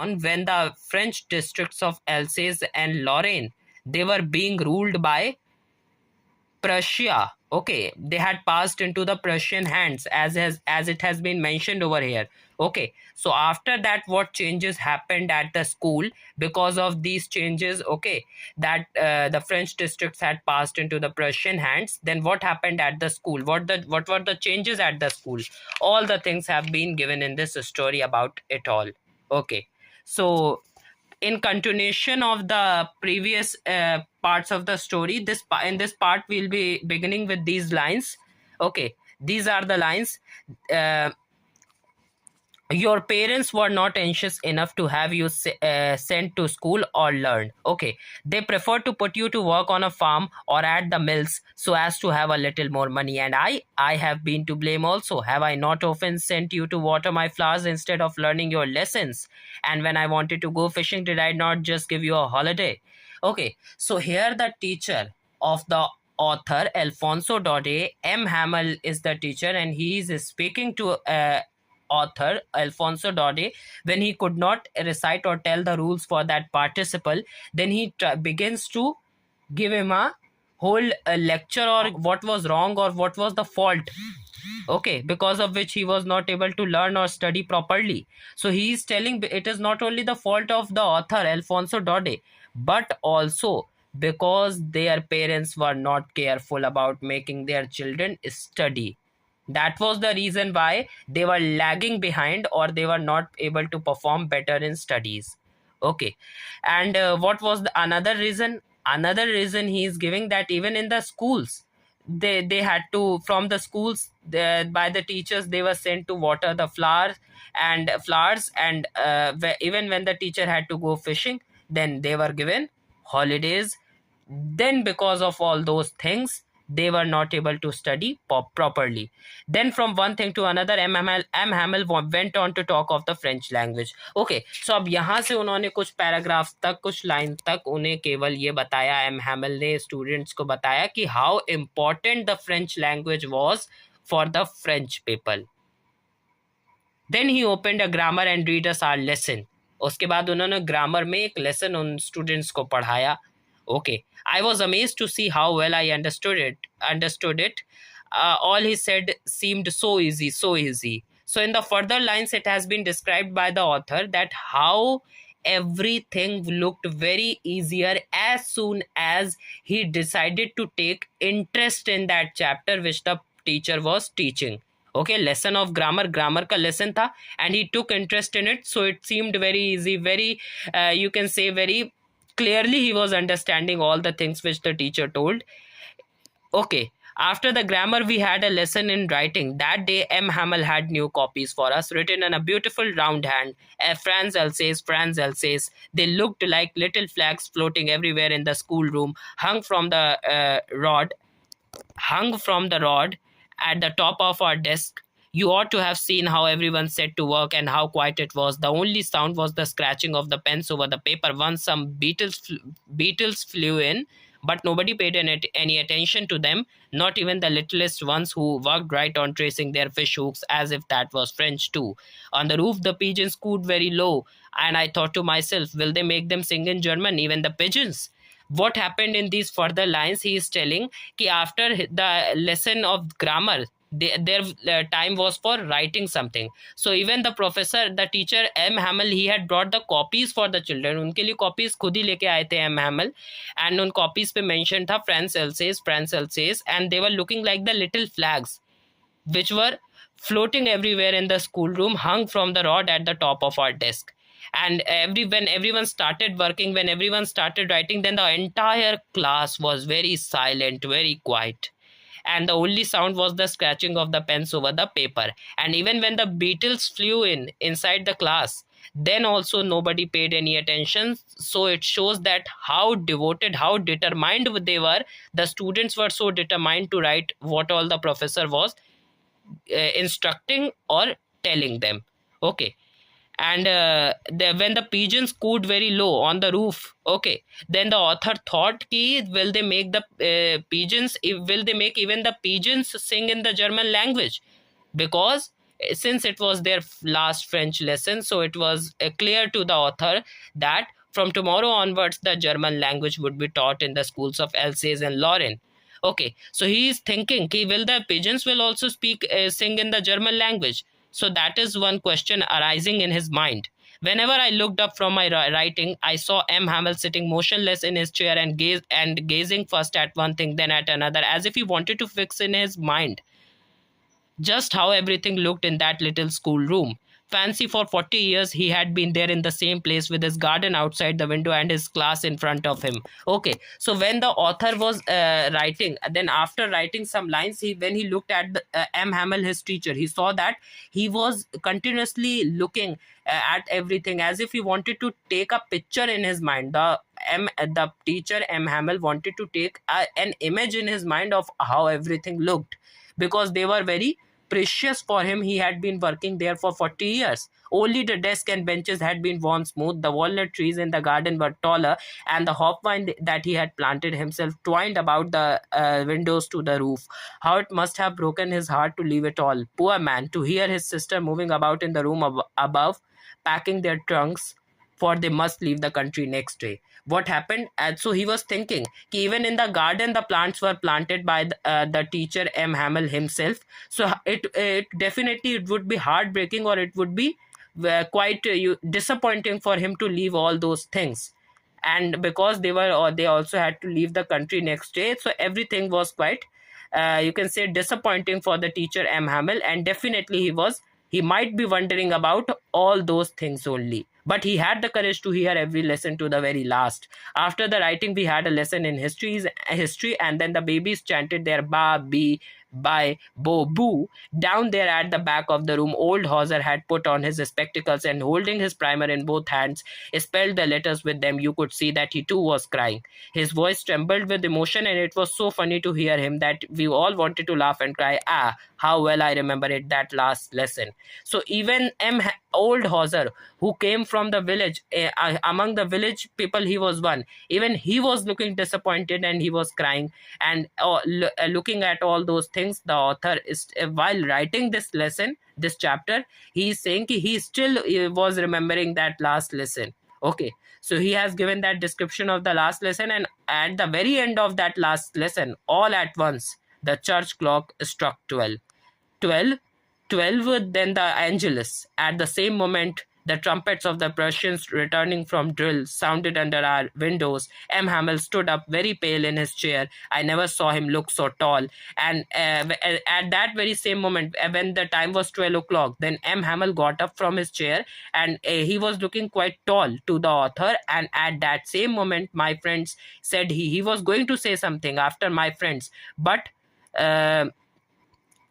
on when the French districts of Alsace and Lorraine, they were being ruled by Prussia. Okay, they had passed into the Prussian hands, as it has been mentioned over here. Okay, so after that, what changes happened at the school because of these changes? Okay, that the French districts had passed into the Prussian hands. Then what happened at the school? What were the changes at the school? All the things have been given in this story about it all. Okay, so in continuation of the previous parts of the story, in this part we'll be beginning with these lines. Okay, these are the lines. uh, your parents were not anxious enough to have you sent to school or learn. Okay, they preferred to put you to work on a farm or at the mills so as to have a little more money. And I have been to blame also. Have I not often sent you to water my flowers instead of learning your lessons? And when I wanted to go fishing, did I not just give you a holiday? Okay, so here the teacher of the author Alfonso Daudet, M. Hamel is the teacher, and he is speaking to author Alfonso Daudet. When he could not recite or tell the rules for that participle, then he begins to give him a whole lecture or what was wrong or what was the fault, okay, because of which he was not able to learn or study properly. So he is telling it is not only the fault of the author Alfonso Daudet, but also because their parents were not careful about making their children study. That was the reason why they were lagging behind or they were not able to perform better in studies. Okay, and what was the another reason? Another reason he is giving, that even in the schools, they had to, from the schools, by the teachers, they were sent to water the flowers, and even when the teacher had to go fishing, then they were given holidays. Then because of all those things, they were not able to study properly. Then from one thing to another, M. Hamel went on to talk of the French language. Okay, so अब यहाँ से उन्होंने कुछ paragraph तक, कुछ line तक उन्हें केवल ये बताया, एम हैमल ने स्टूडेंट्स को बताया कि how important the French language was for the French people. Then he opened a grammar and read us our lesson. उसके बाद उन्होंने ग्रामर में एक लेसन उन स्टूडेंट्स को पढ़ाया. Okay, I was amazed to see how well I understood it. All he said seemed so easy, so easy. So in the further lines, it has been described by the author that how everything looked very easier as soon as he decided to take interest in that chapter which the teacher was teaching. Okay, lesson of grammar का lesson था, and he took interest in it, so it seemed very easy, very you can say very clearly he was understanding all the things which the teacher told. Okay, after the grammar, we had a lesson in writing. That day, M. Hamel had new copies for us, written in a beautiful round hand. France Alsace, France Alsace. They looked like little flags floating everywhere in the schoolroom, hung from the rod at the top of our desk. You ought to have seen how everyone set to work and how quiet it was. The only sound was the scratching of the pens over the paper. Once some beetles flew in, but nobody paid any attention to them, not even the littlest ones who worked right on tracing their fish hooks, as if that was French too. On the roof, the pigeons cooed very low, and I thought to myself, will they make them sing in German, even the pigeons? What happened in these further lines, he is telling कि after the lesson of grammar, their time was for writing something. So even the professor, the teacher M. Hamel, he had brought the copies for the children. उनके लिए copies खुद ही लेके आए थे M. Hamel, and उन copies पे mentioned था France Alsace, and they were looking like the little flags which were floating everywhere in the schoolroom, hung from the rod at the top of our desk. And when everyone started working, when everyone started writing, then the entire class was very silent, very quiet, and the only sound was the scratching of the pens over the paper. And even when the beetles flew inside the class, then also nobody paid any attention. So it shows that how devoted, how determined they were. The students were so determined to write what all the professor was instructing or telling them. Okay, and when the pigeons cooed very low on the roof, okay, then the author thought ki will they make the will they make even the pigeons sing in the German language? Because since it was their last French lesson, so it was clear to the author that from tomorrow onwards the German language would be taught in the schools of Alsace and Lorraine. Okay, so he is thinking, ki, will the pigeons will also speak sing in the German language? So that is one question arising in his mind. Whenever I looked up from my writing, I saw M. Hamel sitting motionless in his chair and gazing first at one thing, then at another, as if he wanted to fix in his mind just how everything looked in that little schoolroom. Fancy, for 40 years he had been there in the same place with his garden outside the window and his class in front of him. Okay, so when the author was writing, then after writing some lines, when he looked at M. Hamel, his teacher, he saw that he was continuously looking at everything as if he wanted to take a picture in his mind. The teacher M. Hamel wanted to take an image in his mind of how everything looked, because they were very precious for him. He had been working there for 40 years. Only the desk and benches had been worn smooth, the walnut trees in the garden were taller, and the hopvine that he had planted himself twined about the windows to the roof. How it must have broken his heart to leave it all. Poor man, to hear his sister moving about in the room above, packing their trunks, for they must leave the country next day. What happened? And so he was thinking, even in the garden the plants were planted by the teacher M. Hamel himself. So it definitely, it would be heartbreaking, or it would be quite disappointing for him to leave all those things. And because they were, or they also had to leave the country next day, so everything was quite you can say disappointing for the teacher M. Hamel. And definitely he might be wondering about all those things only. But he had the courage to hear every lesson to the very last. After the writing, we had a lesson in history, and then the babies chanted their ba, bi, by, bo, boo. Down there at the back of the room, old Hauser had put on his spectacles and, holding his primer in both hands, spelled the letters with them. You could see that he too was crying. His voice trembled with emotion, and it was so funny to hear him that we all wanted to laugh and cry. Ah, how well I remember it, that last lesson. So even old Hauser, who came from the village, among the village people, he was one. Even he was looking disappointed and he was crying. And looking at all those things, the author is, while writing this lesson, this chapter, he is saying he still was remembering that last lesson. Okay, so he has given that description of the last lesson, and at the very end of that last lesson, all at once, the church clock struck 12. 12, 12, then the Angelus. At the same moment, the trumpets of the Prussians returning from drill sounded under our windows. M. Hamel stood up very pale in his chair. I never saw him look so tall. And at that very same moment, when the time was 12 o'clock, then M. Hamel got up from his chair, and he was looking quite tall to the author. And at that same moment, my friends said he was going to say something after my friends, uh,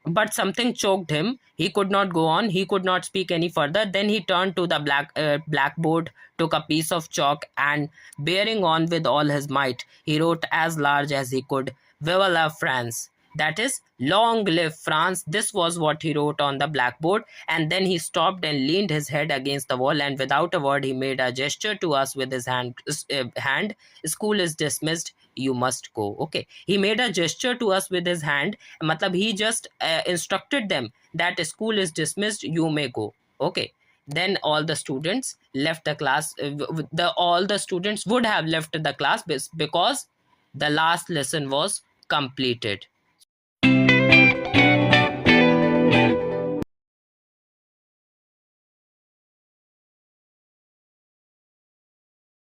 but something choked him. He could not go on. He could not speak any further. Then he turned to the blackboard, took a piece of chalk, and bearing on with all his might, he wrote as large as he could, "Vive la France." That is, "Long live France." This was what he wrote on the blackboard. And then he stopped and leaned his head against the wall, and without a word he made a gesture to us with his hand. "School is dismissed. You must go." Okay, he made a gesture to us with his hand. Matlab, he just instructed them that school is dismissed, you may go. Okay, then all the students left the class. All the students would have left the class because the last lesson was completed.